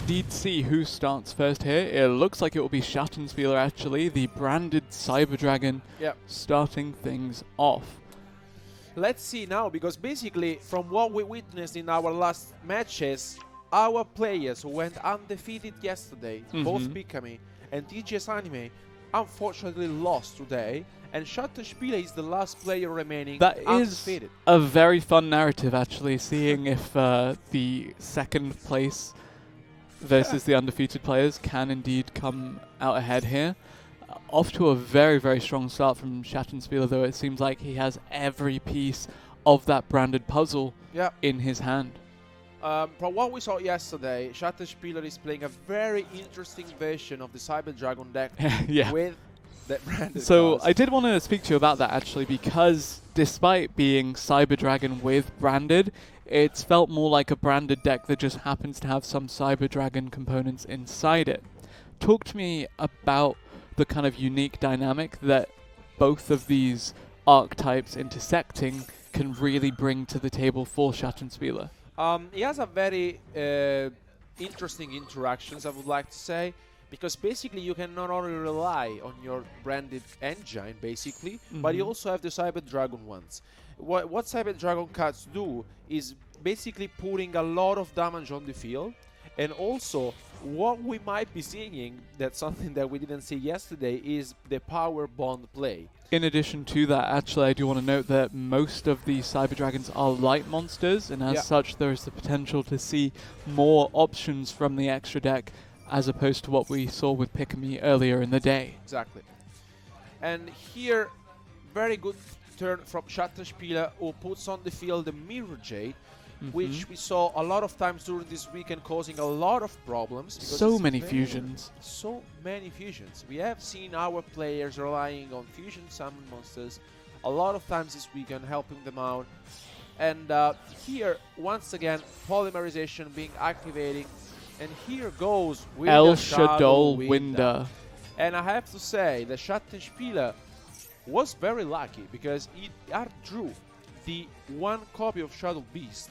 indeed see who starts first here. It looks like it will be Schattenspieler, actually, the branded Cyber Dragon, starting things off. Let's see now, because basically, from what we witnessed in our last matches, our players who went undefeated yesterday, both Mikami and TGS Anime, unfortunately lost today, and Schattenspieler is the last player remaining undefeated. That is a very fun narrative, actually, seeing if the second place versus the undefeated players can indeed come out ahead here. Off to a very, very strong start from Schattenspieler, though. It seems like he has every piece of that branded puzzle in his hand. From what we saw yesterday, Schattenspieler is playing a very interesting version of the Cyber Dragon deck with that branded So cards. I did want to speak to you about that, actually, because despite being Cyber Dragon with branded, it's felt more like a branded deck that just happens to have some Cyber Dragon components inside it. Talk to me about the kind of unique dynamic that both of these archetypes intersecting can really bring to the table for Schattenspieler. He has a very interesting interactions, I would like to say, because basically you can not only rely on your branded engine, basically, but you also have the Cyber Dragon ones. What Cyber Dragon cards do is basically putting a lot of damage on the field, and also what we might be seeing, that's something that we didn't see yesterday, is the power bond play. In addition to that, actually, I do want to note that most of the Cyber Dragons are light monsters, and as such, there is the potential to see more options from the extra deck, as opposed to what we saw with Pikami earlier in the day. Exactly. And here, very good turn from Schattenspieler, who puts on the field the Mirror Jade, which we saw a lot of times during this weekend, causing a lot of problems. So many fusions. So many fusions. We have seen our players relying on fusion summon monsters a lot of times this weekend, helping them out. And here, once again, polymerization being activating. And here goes with El Shadow Winder. And I have to say that Schattenspieler was very lucky, because he drew the one copy of Shadow Beast,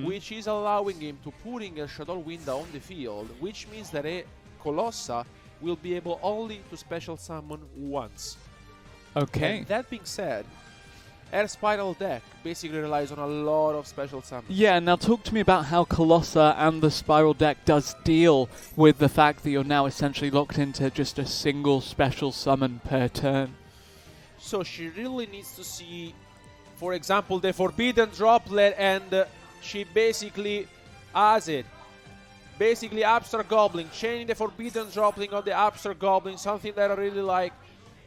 which is allowing him to putting a Shadow Window on the field, which means that a Colossa will be able only to special summon once. Okay. And that being said, Air Spiral deck basically relies on a lot of special summons. Yeah, now talk to me about how Colossa and the Spiral deck does deal with the fact that you're now essentially locked into just a single special summon per turn. So she really needs to see, for example, the Forbidden Droplet, and she basically has it. Basically, Abstract Goblin, chaining the Forbidden Droplet on the Abstract Goblin, something that I really like.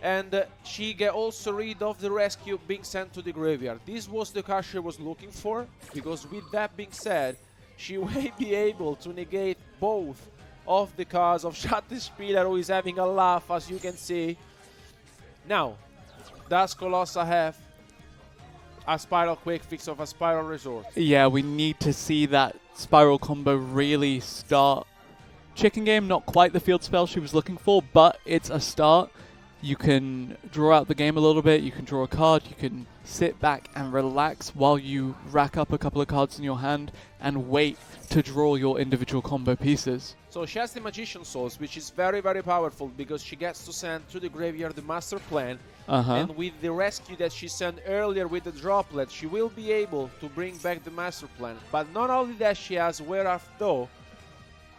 And she get also rid of the rescue being sent to the graveyard. This was the card she was looking for, because with that being said, she may be able to negate both of the cards of Schattenspieler, who is having a laugh, as you can see. Now, does Colossa have a Spiral Quick Fix of a Spiral Resort? Yeah, we need to see that Spiral combo really start. Chicken Game, not quite the field spell she was looking for, but it's a start. You can draw out the game a little bit, you can draw a card, you can sit back and relax while you rack up a couple of cards in your hand and wait to draw your individual combo pieces. So she has the Magician Souls, which is very, very powerful, because she gets to send to the graveyard the Master Plan. And with the rescue that she sent earlier with the Droplet, she will be able to bring back the Master Plan. But not only that, she has Whereof Though,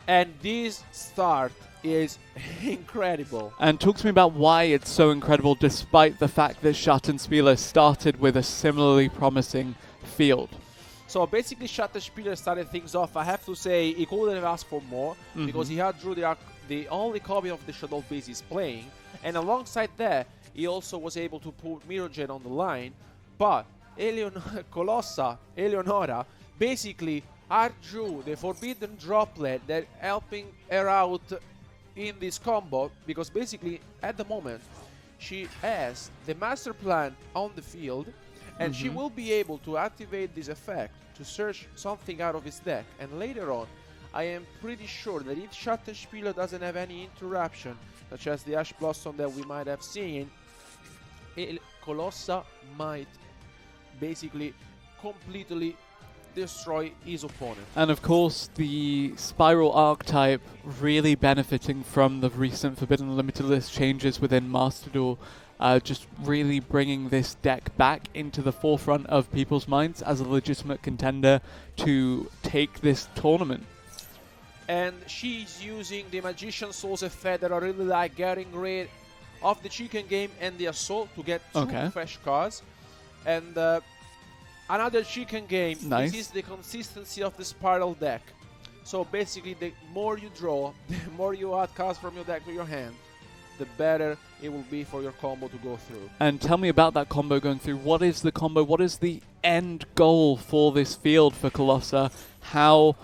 and this start is incredible. And talk to me about why it's so incredible, despite the fact that Schattenspieler started with a similarly promising field. So basically, Schattenspieler started things off. I have to say, he couldn't have asked for more, because he had drew the only copy of the Shadow Beast he's playing, and alongside that, he also was able to put Mirror Jet on the line. But Colossa, Eleonora, basically drew the Forbidden Droplet that helping her out in this combo, because basically at the moment she has the Master Plan on the field, and she will be able to activate this effect to search something out of his deck. And later on, I am pretty sure that if Schattenspieler doesn't have any interruption, such as the Ash Blossom that we might have seen, Colossa might basically completely destroy his opponent. And of course, the Spiral archetype really benefiting from the recent Forbidden Limited List changes within Master Duel, just really bringing this deck back into the forefront of people's minds as a legitimate contender to take this tournament. And she's using the Magician Souls effect that I really like, getting rid of the Chicken Game and the Assault to get 2 fresh cards. And another Chicken Game. Nice. This is the consistency of the Spiral deck. So basically, the more you draw, the more you add cards from your deck to your hand, the better it will be for your combo to go through. And tell me about that combo going through. What is the combo? What is the end goal for this field for Colossa? How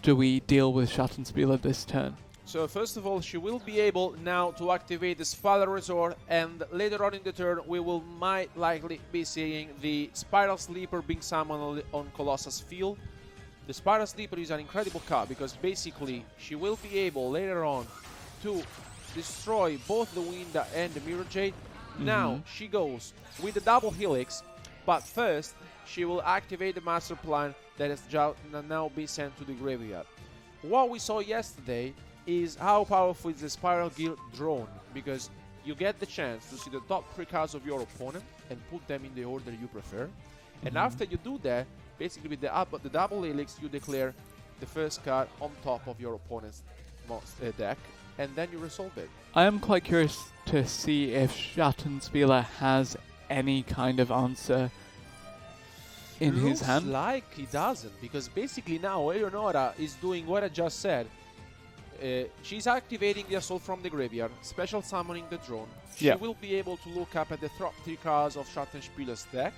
do we deal with Schattenspieler this turn? So first of all, she will be able now to activate the Spiral Resort, and later on in the turn we will might likely be seeing the Spiral Sleeper being summoned on Colossa's field. The Spiral Sleeper is an incredible card because basically she will be able later on to destroy both the Winda and the Mirror Jade. Now she goes with the double Helix, but first she will activate the Master Plan that has now been sent to the graveyard. What we saw yesterday is how powerful is the Spiral Guild drone, because you get the chance to see the top 3 cards of your opponent and put them in the order you prefer. And after you do that, basically with the double Helix, you declare the first card on top of your opponent's deck, and then you resolve it. I am quite curious to see if Schattenspieler has any kind of answer in his hand. Looks like he doesn't, because basically now Eleonora is doing what I just said. She's activating the Assault from the graveyard, special summoning the drone. She will be able to look up at the top 3 cards of Schattenspieler's deck,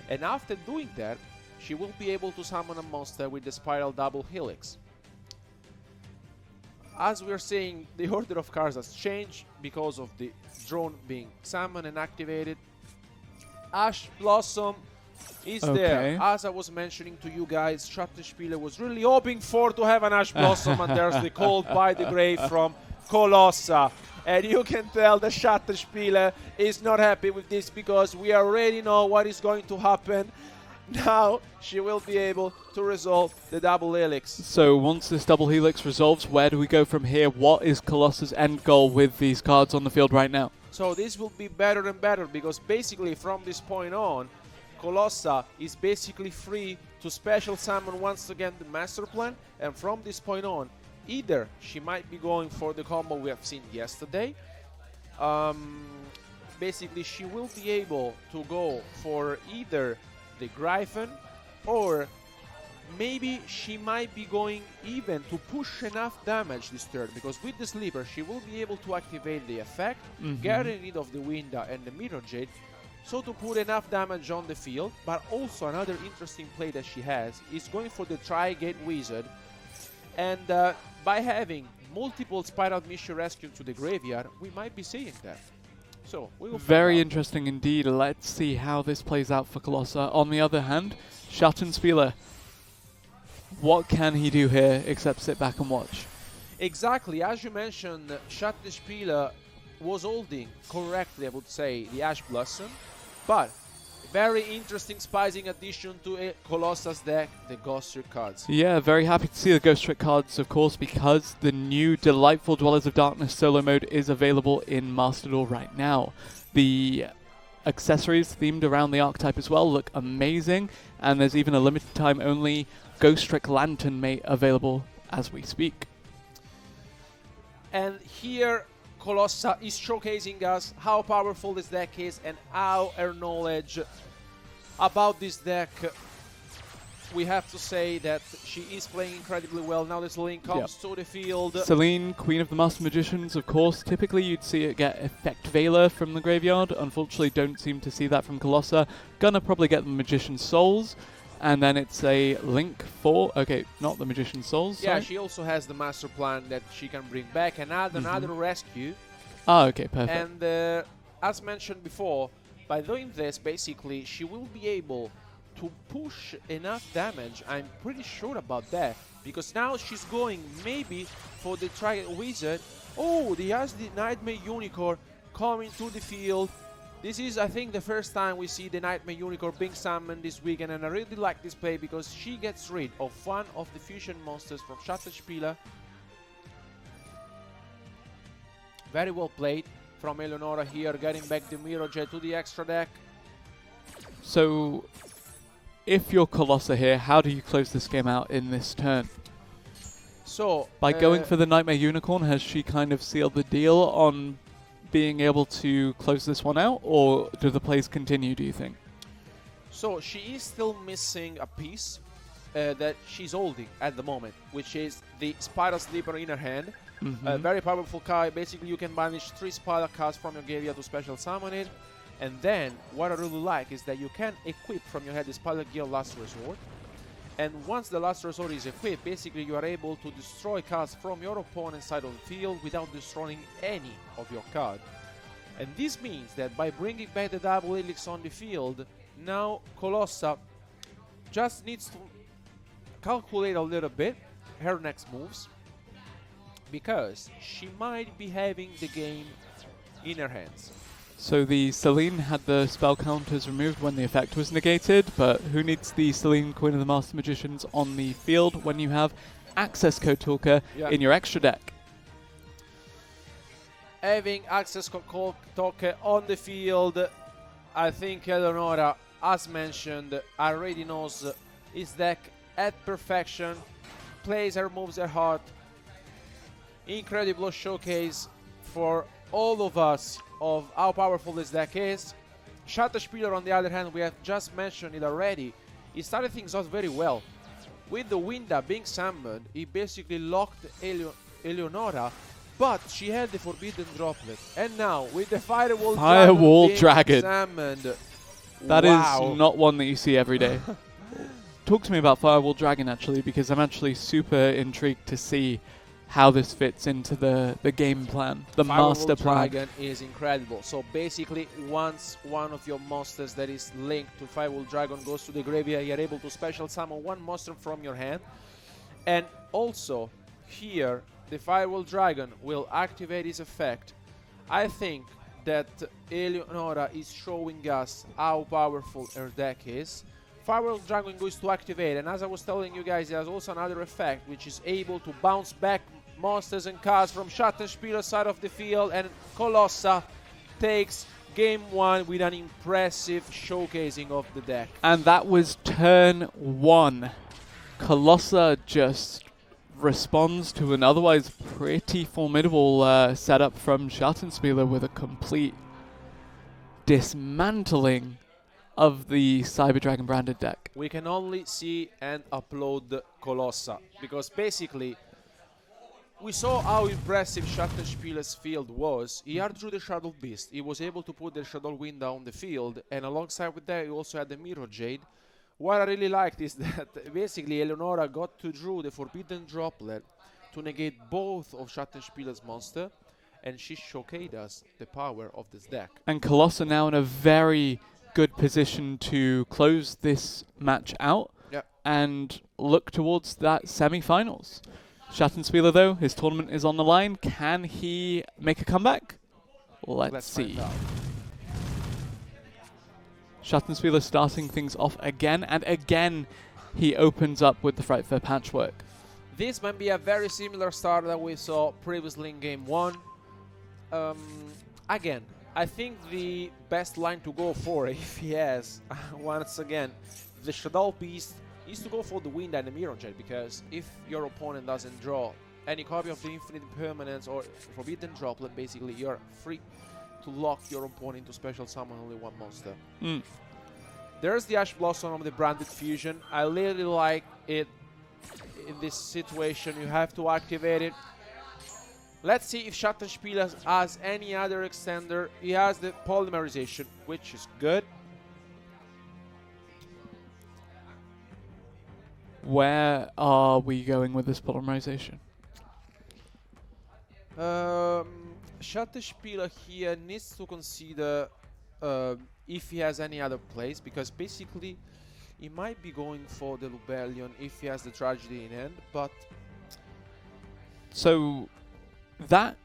and after doing that, she will be able to summon a monster with the Spiral Double Helix. As we are saying, the order of cards has changed because of the drone being summoned and activated. Ash Blossom is there. As I was mentioning to you guys, Schattenspieler was really hoping to have an Ash Blossom, and there's the Cold by the Grave from Colossa. And you can tell the Schattenspieler is not happy with this because we already know what is going to happen. Now she will be able to resolve the double helix. So once this double helix resolves, where do we go from here? What is Colossa's end goal with these cards on the field right now? So this will be better and better, because basically from this point on, Colossa is basically free to special summon once again the Master Plan, and from this point on, either she might be going for the combo we have seen yesterday. Basically she will be able to go for either the Gryphon, or maybe she might be going even to push enough damage this turn, because with the Sleeper she will be able to activate the effect, getting rid of the Winda and the Mirror Jade, so to put enough damage on the field. But also another interesting play that she has is going for the Tri-Gate Wizard, and by having multiple Spiral Mission Rescue to the graveyard, we might be seeing that. So we will very interesting indeed. Let's see how this plays out for Colossa. On the other hand, Schattenspieler, what can he do here except sit back and watch? Exactly, as you mentioned, Schattenspieler was holding correctly, I would say, the Ash Blossom, but very interesting spicing addition to Colossa's deck, the Ghost Trick cards. Yeah, very happy to see the Ghost Trick cards, of course, because the new delightful Dwellers of Darkness solo mode is available in Master Duel right now. The accessories themed around the archetype as well look amazing, and there's even a limited time only Ghost Trick Lantern mate available as we speak. And here Colossa is showcasing us how powerful this deck is and how her knowledge about this deck. We have to say that she is playing incredibly well. Now this Celine comes to the field. Celine, Queen of the Master Magicians, of course. Typically you'd see it get Effect Veiler from the graveyard. Unfortunately, don't seem to see that from Colossa. Gonna probably get the Magician's Souls. And then it's a Link for... Okay, not the Magician's Souls. Yeah, sorry. she also has the Master Plan that she can bring back and add another rescue. Ah, okay, perfect. And as mentioned before, by doing this, basically, she will be able to push enough damage. I'm pretty sure about that, because now she's going maybe for the Tri-Wizard. Oh, he has the Nightmare Unicorn coming to the field. This is, I think, the first time we see the Nightmare Unicorn being summoned this weekend, and I really like this play because she gets rid of one of the fusion monsters from Schattenspieler. Very well played from Eleonora here, getting back the Mirror Jet to the extra deck. So, if you're Colossa here, how do you close this game out in this turn? So, by going for the Nightmare Unicorn, has she kind of sealed the deal on being able to close this one out, or do the plays continue, do you think? So she is still missing a piece that she's holding at the moment, which is the Spiral Sleeper in her hand. A very powerful card. Basically, you can banish 3 Spiral cards from your graveyard to special summon it. And then, what I really like is that you can equip from your head the Spiral Gear Last Resort. And once the Last Resort is equipped, basically you are able to destroy cards from your opponent's side of the field without destroying any of your card. And this means that by bringing back the double helix on the field, now Colossa just needs to calculate a little bit her next moves, because she might be having the game in her hands. So the Selene had the spell counters removed when the effect was negated, but who needs the Selene, Queen of the Master Magicians, on the field when you have Access Code Talker in your extra deck? Having Access Code Talker on the field, I think Eleonora, as mentioned, already knows his deck at perfection, plays her moves at heart. Incredible showcase for all of us of how powerful this deck is. Schattenspieler, on the other hand, we have just mentioned it already. He started things off very well. With the Winda being summoned, he basically locked Eleonora, but she had the Forbidden Droplet. And now, with the Firewall Dragon summoned, that is not one that you see every day. Talk to me about Firewall Dragon, actually, because I'm actually super intrigued to see how this fits into the game plan, the master plan. Firewall Dragon is incredible. So basically, once one of your monsters that is linked to Firewall Dragon goes to the graveyard, you're able to special summon one monster from your hand. And also, here, the Firewall Dragon will activate his effect. I think that Eleonora is showing us how powerful her deck is. Firewall Dragon goes to activate, and as I was telling you guys, there's also another effect which is able to bounce back monsters and cards from Schattenspieler side of the field, and Colossa takes game 1 with an impressive showcasing of the deck. And that was turn 1. Colossa just responds to an otherwise pretty formidable setup from Schattenspieler with a complete dismantling of the Cyber Dragon branded deck. We can only see and upload Colossa, because basically we saw how impressive Schattenspieler's field was. He hard drew the Shadow Beast, he was able to put the Shadow Winda on the field, and alongside with that he also had the Mirror Jade. What I really liked is that basically Eleonora got to draw the Forbidden Droplet to negate both of Schattenspieler's monster, and she showcased us the power of this deck. And Colossa now in a very good position to close this match out and look towards that semi-finals. Schattenspieler, though, his tournament is on the line. Can he make a comeback? Let's see. Schattenspieler starting things off again, and again he opens up with the Frightful Patchwork. This might be a very similar start that we saw previously in game 1. Again, I think the best line to go for, if he has, once again, the Shadow Beast, is to go for the Wind and the Mirror Jet, because if your opponent doesn't draw any copy of the Infinite Permanence or Forbidden Droplet, basically you're free to lock your opponent into special summon only one monster. There's the Ash Blossom of the branded fusion. I really like it in this situation. You have to activate it. Let's see if Schattenspieler has any other extender. He has the polymerization, which is good. Where are we going with this polymerization? Schattenspieler here needs to consider if he has any other plays, because basically he might be going for the Lubellion if he has the Tragedy in hand, but... So that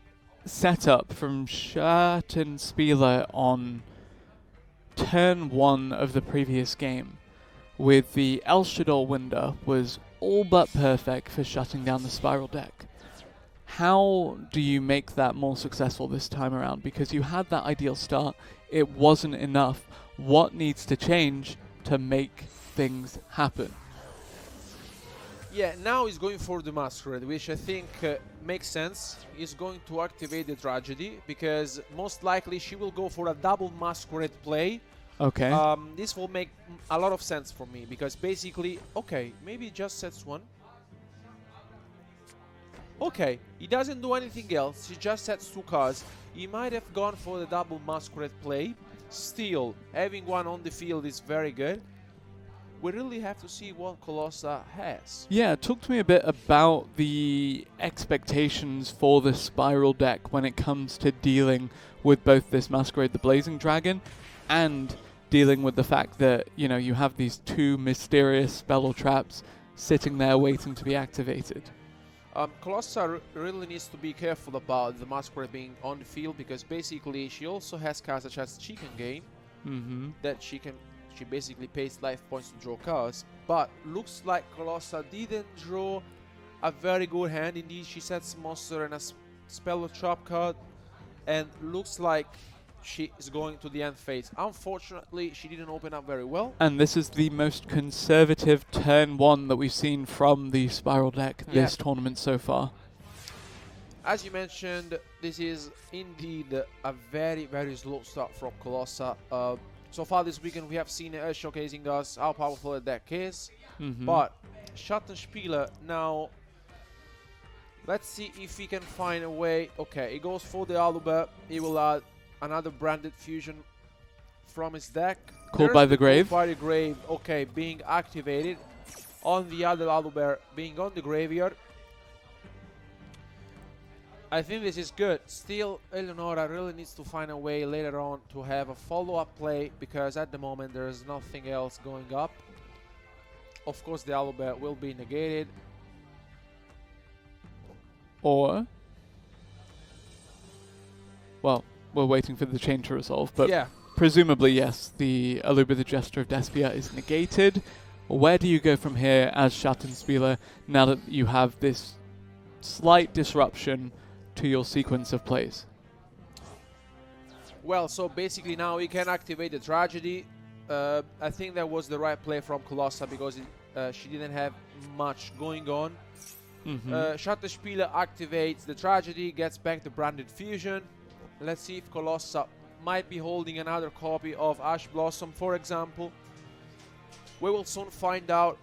setup from Schattenspieler on turn 1 of the previous game with the El Shaddai window was all but perfect for shutting down the Spiral deck. How do you make that more successful this time around? Because you had that ideal start, it wasn't enough. What needs to change to make things happen? Yeah, now he's going for the Masquerade, which I think makes sense. He's going to activate the Tragedy, because most likely she will go for a double Masquerade play. Okay. This will make a lot of sense for me, because basically, okay, maybe he just sets one. Okay, he doesn't do anything else, he just sets 2 cards. He might have gone for the double Masquerade play. Still, having one on the field is very good. We really have to see what Colossa has. Yeah, talk to me a bit about the expectations for the Spiral deck when it comes to dealing with both this Masquerade the Blazing Dragon and dealing with the fact that, you know, you have these 2 mysterious spell traps sitting there waiting to be activated. Colossa really needs to be careful about the Masquerade being on the field, because basically she also has cards such as Chicken Game that she basically pays life points to draw cards. But looks like Colossa didn't draw a very good hand. Indeed, she sets monster and a spell trap card, and looks like she is going to the end phase. Unfortunately, she didn't open up very well. And this is the most conservative turn 1 that we've seen from the Spiral deck this tournament so far. As you mentioned, this is indeed a very, very slow start from Colossa. So far this weekend we have seen her showcasing us how powerful the deck is. But Schattenspieler now, let's see if he can find a way. Okay, he goes for the Aluber. He will add another branded fusion from his deck. Called by the Grave. Called by the Grave, okay, being activated. On the other Aluber being on the graveyard. I think this is good. Still, Eleonora really needs to find a way later on to have a follow-up play, because at the moment there is nothing else going up. Of course, the Aluber will be negated. Or, well, we're waiting for the chain to resolve, but yeah, presumably, yes, the Aluber the Jester of Despia is negated. Where do you go from here as Schattenspieler now that you have this slight disruption to your sequence of plays? Well, so basically now we can activate the Tragedy. I think that was the right play from Colossa, because she didn't have much going on. Schattenspieler activates the Tragedy, gets back the branded fusion. Let's see if Colossa might be holding another copy of Ash Blossom, for example. We will soon find out.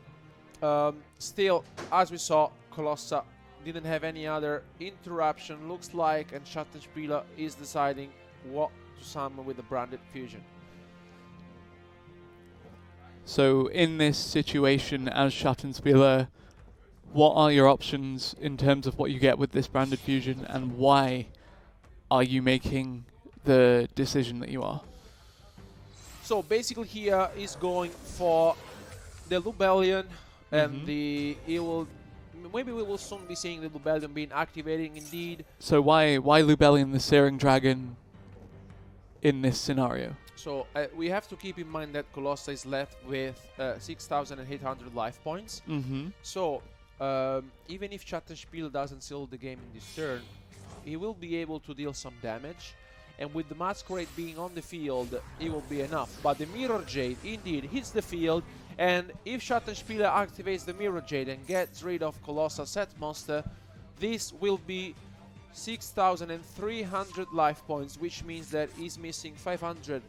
Still, as we saw, Colossa didn't have any other interruption, looks like, and Schattenspieler is deciding what to summon with the branded fusion. So in this situation as Schattenspieler, what are your options in terms of what you get with this branded fusion, and why are you making the decision that you are? So basically here is going for the Lubellion, and maybe we will soon be seeing the Lubellion being activating indeed. So why Lubellion the Searing Dragon in this scenario? So we have to keep in mind that Colossa is left with 6,800 life points. So even if Schattenspieler doesn't seal the game in this turn, he will be able to deal some damage, and with the Masquerade being on the field, it will be enough. But the Mirror Jade indeed hits the field, and if Schattenspieler activates the Mirror Jade and gets rid of Colossa's set monster, this will be 6,300 life points, which means that he's missing 500.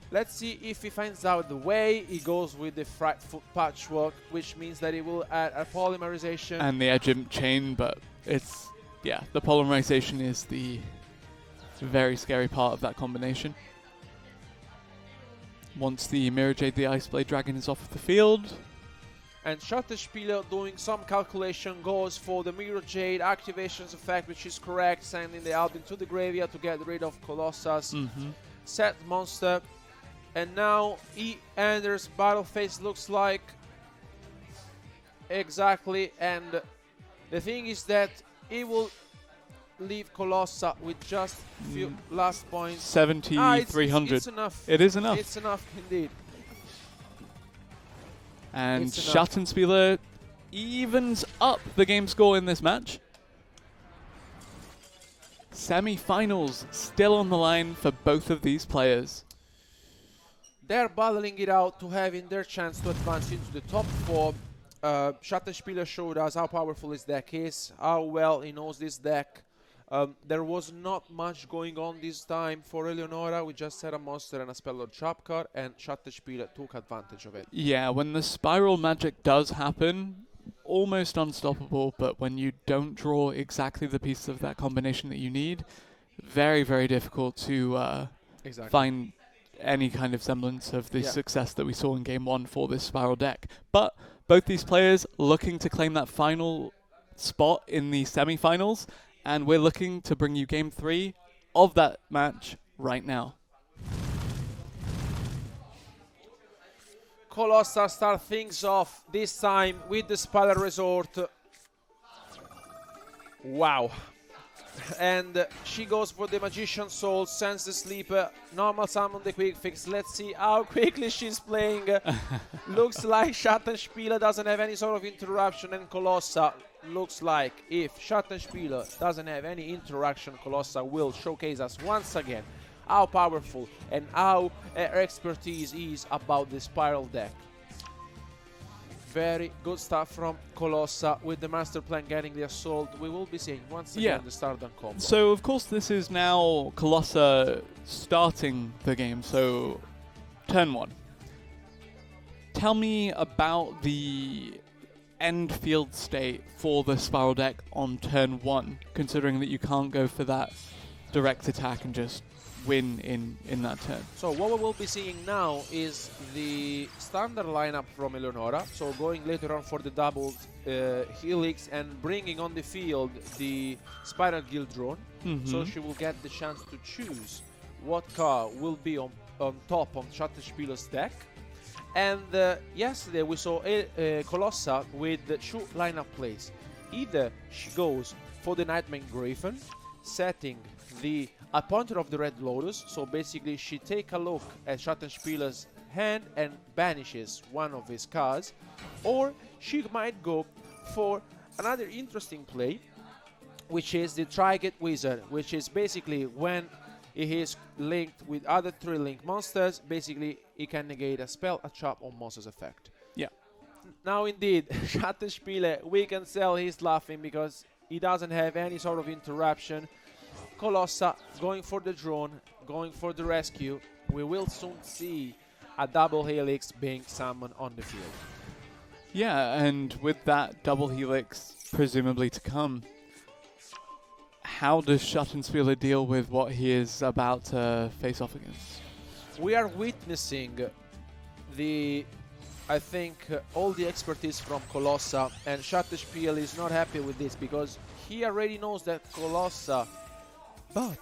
Let's see if he finds out the way. He goes with the Frightful Patchwork, which means that he will add a polymerization. And the Edge Imp Chain, but it's, yeah, the polymerization is the very scary part of that combination. Once the Mirror Jade, the Ice Blade Dragon is off the field. And Schattenspieler, doing some calculation, goes for the Mirror Jade activations effect, which is correct, sending the Albin to the graveyard to get rid of Colossa's set monster. And now he enters battle phase, looks like. Exactly, and the thing is that he will leave Colossa with just few last points. 7,300. It's enough. It is enough. It's enough indeed. And It's enough. Schattenspieler evens up the game score in this match. Semi-finals still on the line for both of these players. They're battling it out to having their chance to advance into the top 4. Schattenspieler showed us how powerful his deck is, how well he knows this deck. There was not much going on this time for Eleonora. We just had a monster and a spell or trap card, and Schattenspieler took advantage of it. Yeah, when the spiral magic does happen, almost unstoppable, but when you don't draw exactly the piece of that combination that you need, very, very difficult to Exactly. find any kind of semblance of the success that we saw in Game 1 for this spiral deck. But both these players looking to claim that final spot in the semi-finals, and we're looking to bring you Game 3 of that match right now. Colossa start things off this time with the Spider Resort. Wow. And she goes for the Magician Soul, sends the Sleeper, normal summon the Quick Fix. Let's see how quickly she's playing. Looks like Schattenspieler doesn't have any sort of interruption, and Colossa looks like if Schattenspieler doesn't have any interaction, Colossa will showcase us once again how powerful and how her expertise is about the Spiral deck. Very good stuff from Colossa with the Master Plan getting the Assault. We will be seeing once again the Stardom combo. So, of course, this is now Colossa starting the game, so turn 1. Tell me about the end field state for the Spiral deck on turn 1, considering that you can't go for that direct attack and just win in that turn. So what we will be seeing now is the standard lineup from Eleonora, so going later on for the double Helix and bringing on the field the Spiral Guild drone, so she will get the chance to choose what card will be on top of Schattenspieler's deck. And yesterday we saw Colossa with the 2 lineup plays. Either she goes for the Nightmare Graven, setting the Appointer of the Red Lotus, so basically she take a look at Schattenspieler's hand and banishes one of his cards, or she might go for another interesting play, which is the Tri-Gate Wizard, which is basically when he is linked with other 3 link monsters, basically he can negate a spell, a trap, or monster's effect. Yeah. Now indeed, Schattenspieler, we can tell he's laughing because he doesn't have any sort of interruption. Colossa going for the drone, going for the rescue. We will soon see a double Helix being summoned on the field. Yeah, and with that double Helix presumably to come, how does Schattenspieler deal with what he is about to face off against? We are witnessing I think all the expertise from Colossa, and Schattenspieler is not happy with this because he already knows that Colossa. But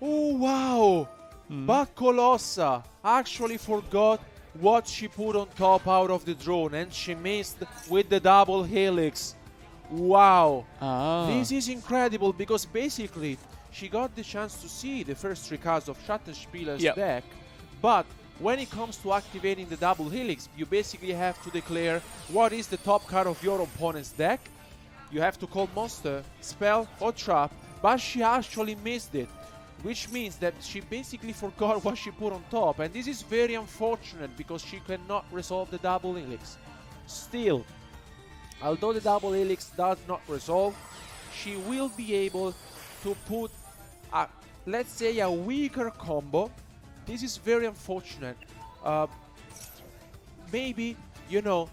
oh wow! But Colossa actually forgot what she put on top out of the drone, and she missed with the double Helix. Wow! This is incredible because basically she got the chance to see the first 3 cards of Schattenspieler's deck, but when it comes to activating the double Helix, you basically have to declare what is the top card of your opponent's deck. You have to call monster, spell, or trap, but she actually missed it, which means that she basically forgot what she put on top, and this is very unfortunate because she cannot resolve the double Helix. Still, although the double Helix does not resolve, she will be able to put, let's say, a weaker combo. This is very unfortunate. Maybe, you know,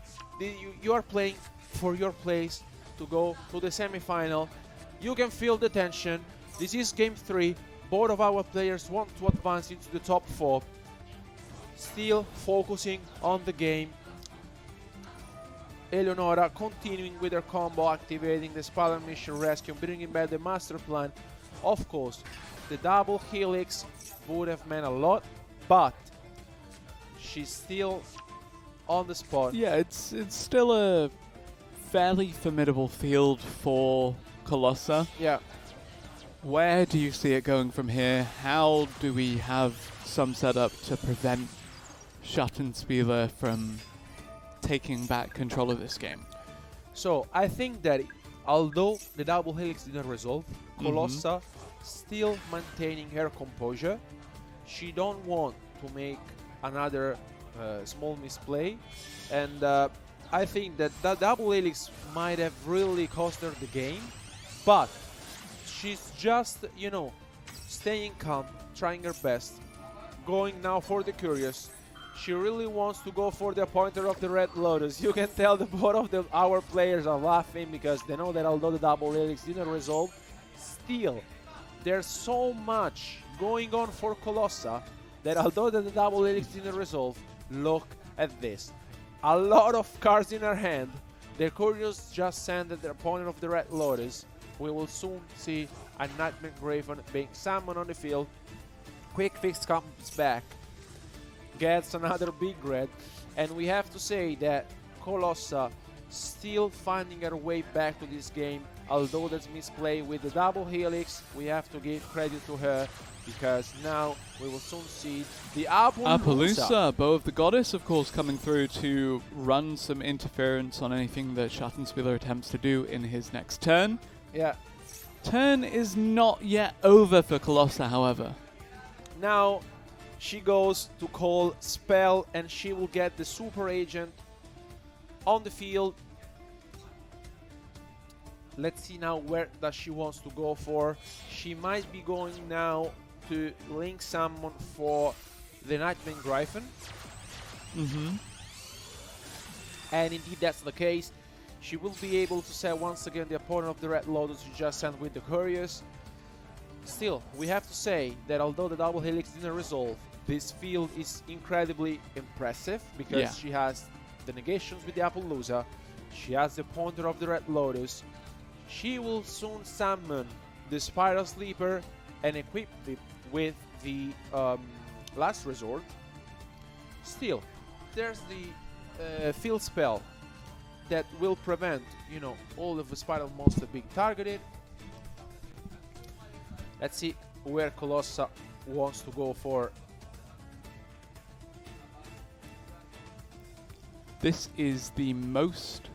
you are playing for your place to go to the semi-final. You can feel the tension. This is game 3. Both of our players want to advance into the top 4. Still focusing on the game. Eleonora continuing with her combo, activating the Spider Mission Rescue, bringing back the Master Plan. Of course, the double Helix would have meant a lot, but she's still on the spot. Yeah, it's still a fairly formidable field for Colossa. Yeah. Where do you see it going from here? How do we have some setup to prevent Schattenspieler from taking back control of this game? So I think that although the double helix didn't resolve, Colossa still maintaining her composure. She don't want to make another small misplay, and I think that that double helix might have really cost her the game, but she's just, you know, staying calm, trying her best, going now for the curious. She really wants to go for the pointer of the Red Lotus. You can tell the both of our players are laughing because they know that although the double helix didn't resolve, still there's so much going on for Colossa that although the double helix didn't resolve, look at this. A lot of cards in her hand. The curious just sent their opponent of the Red Lotus. We will soon see a Nightmare Graven being summoned on the field. Quick Fix comes back, gets another big red, and we have to say that Colossa still finding her way back to this game. Although that's misplay with the double helix, we have to give credit to her because now we will soon see the Appaloosa, Bow of the Goddess, of course, coming through to run some interference on anything that Schattenspieler attempts to do in his next turn. Yeah. Turn is not yet over for Colossa, however. Now she goes to call spell and she will get the super agent on the field. Let's see now where does she wants to go for. She might be going now to link summon for the Nightmare Griffin. And indeed that's the case. She will be able to set once again the opponent of the Red Lotus you just sent with the Curious. Still, we have to say that although the double helix didn't resolve, this field is incredibly impressive because she has the negations with the Appaloosa, she has the pointer of the Red Lotus, she will soon summon the Spiral Sleeper and equip it with the Last Resort. Still, there's the field spell that will prevent, you know, all of the Spiral monster being targeted. Let's see where Colossa wants to go for. This is the most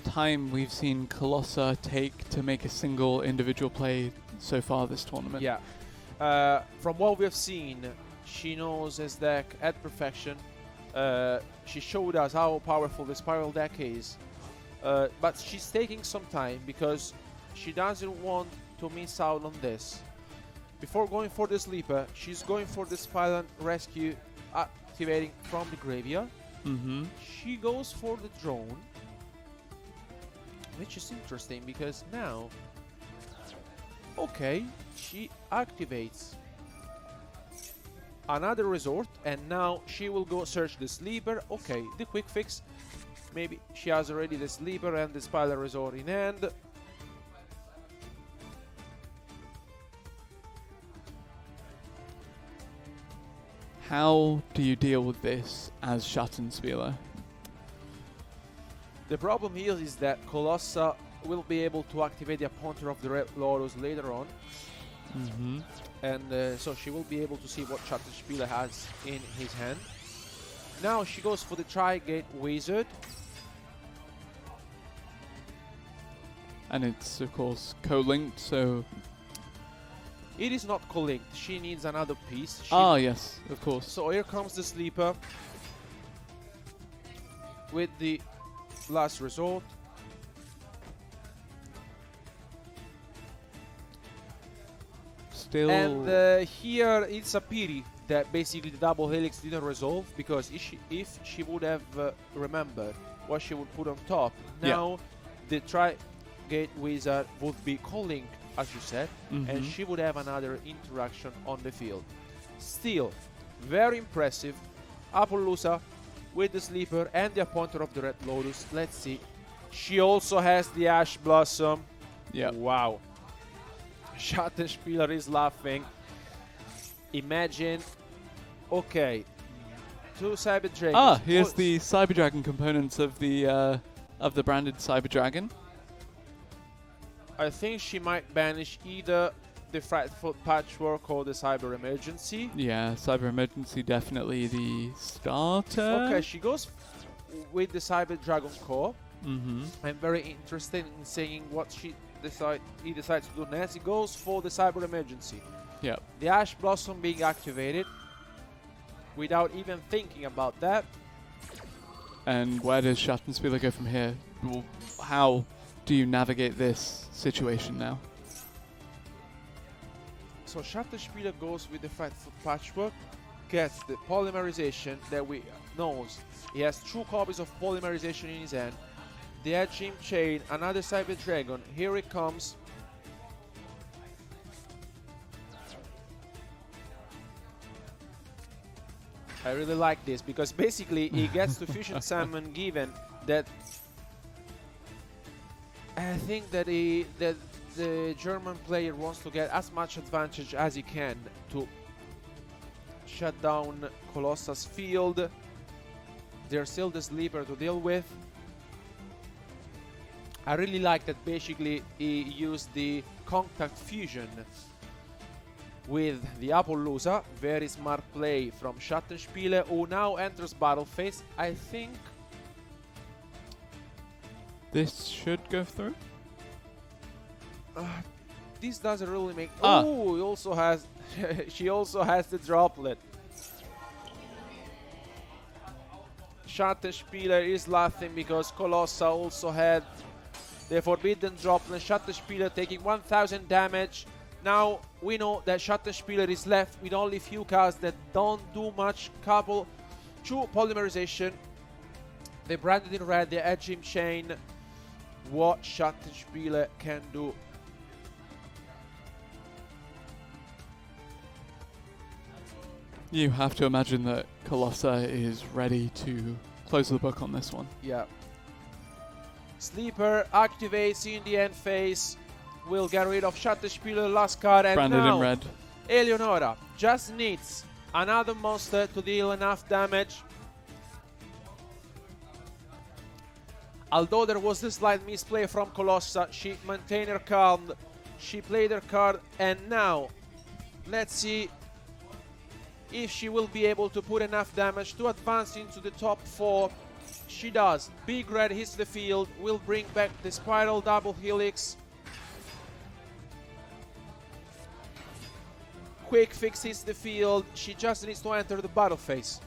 time we've seen Colossa take to make a single individual play so far this tournament. Yeah. From what we've seen, she knows his deck at perfection. She showed us how powerful the Spiral deck is. But she's taking some time because she doesn't want to miss out on this. Before going for the Sleeper, she's going for the Spiral Rescue activating from the graveyard. She goes for the drone, which is interesting because now, okay, she activates another resort and now she will go search the Sleeper. Okay, the quick fix. Maybe she has already the Sleeper and the Spiral Resort in hand. How do you deal with this as Schattenspieler? The problem here is that Colossa will be able to activate the pointer of the Red Lotus later on. And so she will be able to see what Schattenspieler has in his hand. Now she goes for the Tri-Gate Wizard. And it's, of course, co-linked, so... It is not co-linked. She needs another piece. Yes, of course. So here comes the Sleeper with the Last Resort. Still... And here it's a pity that basically the double helix didn't resolve, because if she would have remembered what she would put on top, now the Tri-Gate Wizard would be co-linked, as you said, and she would have another interaction on the field. Still, very impressive. Appaloosa with the Sleeper and the pointer of the Red Lotus. Let's see. She also has the Ash Blossom. Yeah. Wow. Schattenspieler is laughing. Imagine, okay, two Cyber Dragons. Ah, here's the Cyber Dragon components of the branded Cyber Dragon. I think she might banish either the Frightful Patchwork or the Cyber Emergency. Yeah, Cyber Emergency definitely the starter. Okay, she goes with the Cyber Dragon core. Mm-hmm. I'm very interested in seeing what he decides to do next. He goes for the Cyber Emergency. Yep. The Ash Blossom being activated without even thinking about that. And where does Schattenspieler go from here? How do you navigate this situation now? So Schattenspieler goes with the Frightful Patchwork, gets the Polymerization that we knows. He has 2 copies of Polymerization in his hand. The Edging Chain, another Cyber Dragon. Here it comes. I really like this because basically he gets to Fusion Summon given that I think that the German player wants to get as much advantage as he can to shut down Colossa's field. There's still the Sleeper to deal with. I really like that basically he used the Contact Fusion with the Appaloosa. Very smart play from Schattenspieler, who now enters battle phase. I think this should go through. This doesn't really make. Oh, he also has. She also has the droplet. Schattenspieler is laughing because Colossa also had the forbidden droplet. Schattenspieler taking 1000 damage. Now we know that Schattenspieler is left with only few cards that don't do much. Couple, 2 Polymerization. They branded in red, the Edging Chain. What Schattenspieler can do. You have to imagine that Colossa is ready to close the book on this one. Yeah. Sleeper activates in the end phase. Will get rid of Schattenspieler last card, and Branded now in red. Eleonora just needs another monster to deal enough damage. Although there was a slight misplay from Colossa, she maintained her calm, she played her card, and now let's see if she will be able to put enough damage to advance into the top 4. She does. Big Red hits the field, will bring back the Spiral Double Helix. Quick Fix hits the field, she just needs to enter the battle phase.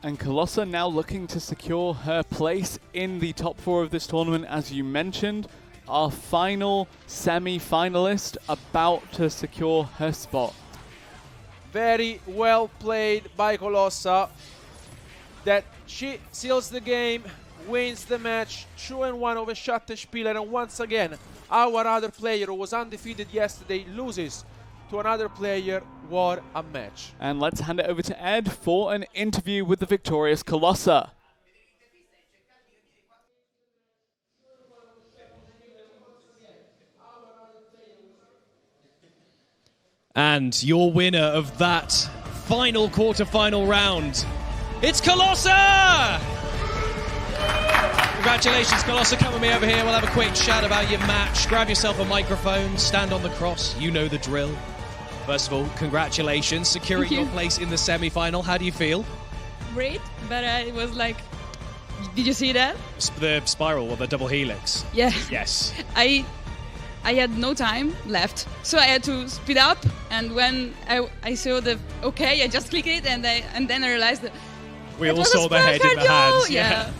And Colossa now looking to secure her place in the top 4 of this tournament, as you mentioned. Our final semi-finalist about to secure her spot. Very well played by Colossa. That she seals the game, wins the match, 2-1 over Schattenspieler, and once again, our other player who was undefeated yesterday loses to another player. What a match. And let's hand it over to Ed for an interview with the victorious Colossa. And your winner of that final quarter-final round, it's Colossa! Congratulations, Colossa. Come with me over here. We'll have a quick chat about your match. Grab yourself a microphone, stand on the cross. You know the drill. First of all, congratulations, securing your place in the semi-final. How do you feel? Great, but it was like, did you see that? The spiral or the double helix? Yeah. Yes. I had no time left, so I had to speed up. And when I saw the okay, I just clicked it, and then I realized that we all saw the head in the hands. Yeah.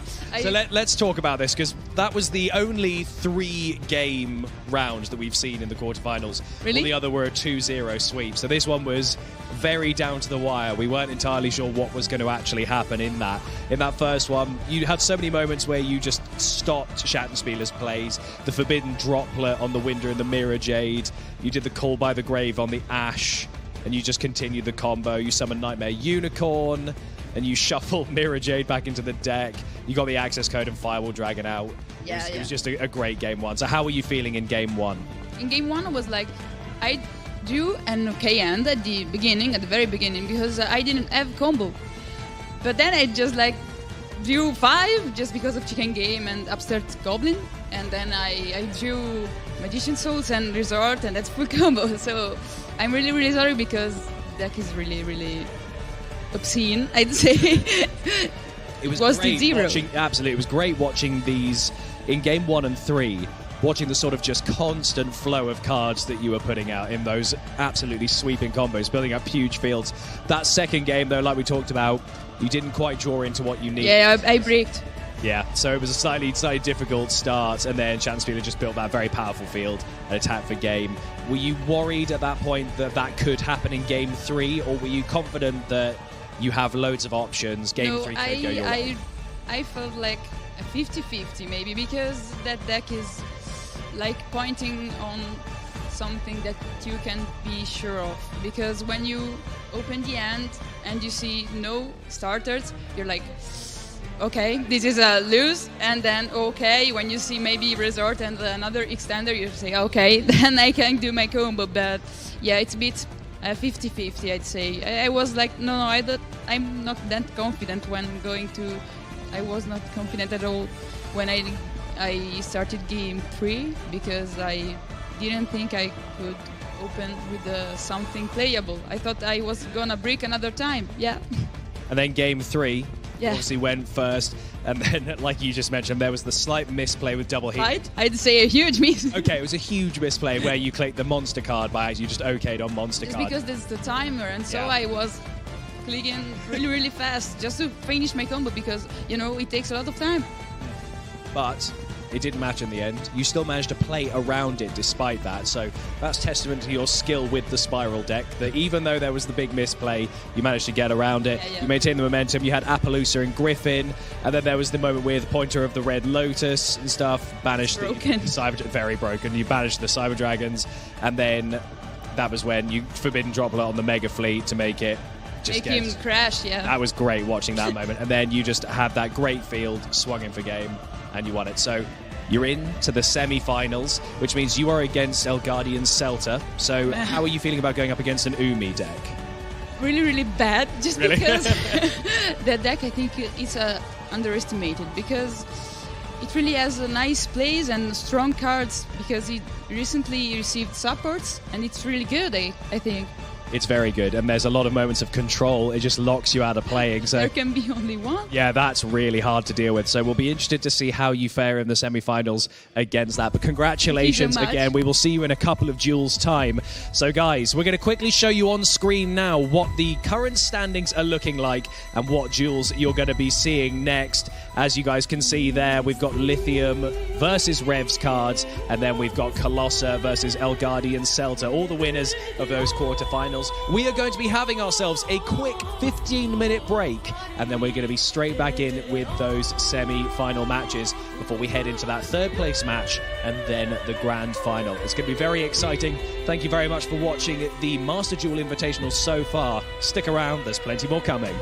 So let's talk about this, because that was the only 3-game round that we've seen in the quarterfinals. Really? All the other were a 2-0 sweep. So this one was very down to the wire. We weren't entirely sure what was going to actually happen in that. In that first one, you had so many moments where you just stopped Schattenspieler's plays. The Forbidden Droplet on the Winder and the Mirror Jade. You did the Call by the Grave on the Ash, and you just continued the combo. You summoned Nightmare Unicorn, and you shuffled Mirror Jade back into the deck. You got the access code and Firewall Dragon out. It was just a great game one. So how were you feeling in game one? In game one, I was like, I do an okay end at the very beginning, because I didn't have combo. But then I just like drew 5 just because of chicken game and upstairs goblin, and then I drew magician souls and resort, and that's full combo. So I'm really, really sorry, because deck is really, really obscene, I'd say. It was the great 0. Absolutely, it was great watching these in game 1 and 3. Watching the sort of just constant flow of cards that you were putting out in those absolutely sweeping combos, building up huge fields. That second game, though, like we talked about, you didn't quite draw into what you needed. Yeah, I bricked. Yeah, so it was a slightly difficult start, and then Schattenspieler just built that very powerful field and attacked for game. Were you worried at that point that that could happen in game 3, or were you confident that you have loads of options, game 3 could go your way? I felt like a 50-50 maybe, because that deck is like pointing on something that you can be sure of, because when you open the end and you see no starters, you're like, okay, this is a lose. And then okay, when you see maybe resort and another extender, you say, okay, then I can do my combo. But yeah, it's a bit 50-50, I'd say. I was like, no, I'm not that confident when going to. I was not confident at all when I started game 3, because I didn't think I could open with something playable. I thought I was gonna brick another time. Yeah. And then game 3 yeah. obviously went first, and then, like you just mentioned, there was the slight misplay with double heat. I'd say a huge miss. Okay, it was a huge misplay where you clicked the monster card by you just okayed on monster it's card. Because there's the timer, and so Yeah. I was clicking really, really fast just to finish my combo, because, you know, it takes a lot of time. But it didn't matter in the end. You still managed to play around it despite that. So that's testament to your skill with the Spiral deck, that even though there was the big misplay, you managed to get around it. Yeah. You maintained the momentum. You had Appaloosa and Griffin. And then there was the moment with Pointer of the Red Lotus and stuff. Banished the Cyber... Very broken. You banished the Cyber Dragons. And then that was when you Forbidden Droplet on the Mega Fleet to make it... Make him crash, yeah. That was great watching that moment. And then you just had that great field, swung in for game, and you won it. So you're in to the semi-finals, which means you are against Elgardian's Celta. So how are you feeling about going up against an Umi deck? Really, really bad, just really? Because that deck, I think, is underestimated, because it really has a nice plays and strong cards, because it recently received supports, and it's really good, I think. It's very good, and there's a lot of moments of control. It just locks you out of playing. So there can be only one. Yeah, that's really hard to deal with. So we'll be interested to see how you fare in the semi-finals against that. But congratulations again. We will see you in a couple of duels' time. So guys, we're going to quickly show you on screen now what the current standings are looking like and what duels you're going to be seeing next. As you guys can see there, we've got Lithium versus Revs cards, and then we've got Colossa versus Elgardian Celta, all the winners of those quarterfinals. We are going to be having ourselves a quick 15-minute break, and then we're going to be straight back in with those semi-final matches before we head into that third place match and then the grand final. It's going to be very exciting. Thank you very much for watching the Master Duel Invitational so far. Stick around, there's plenty more coming.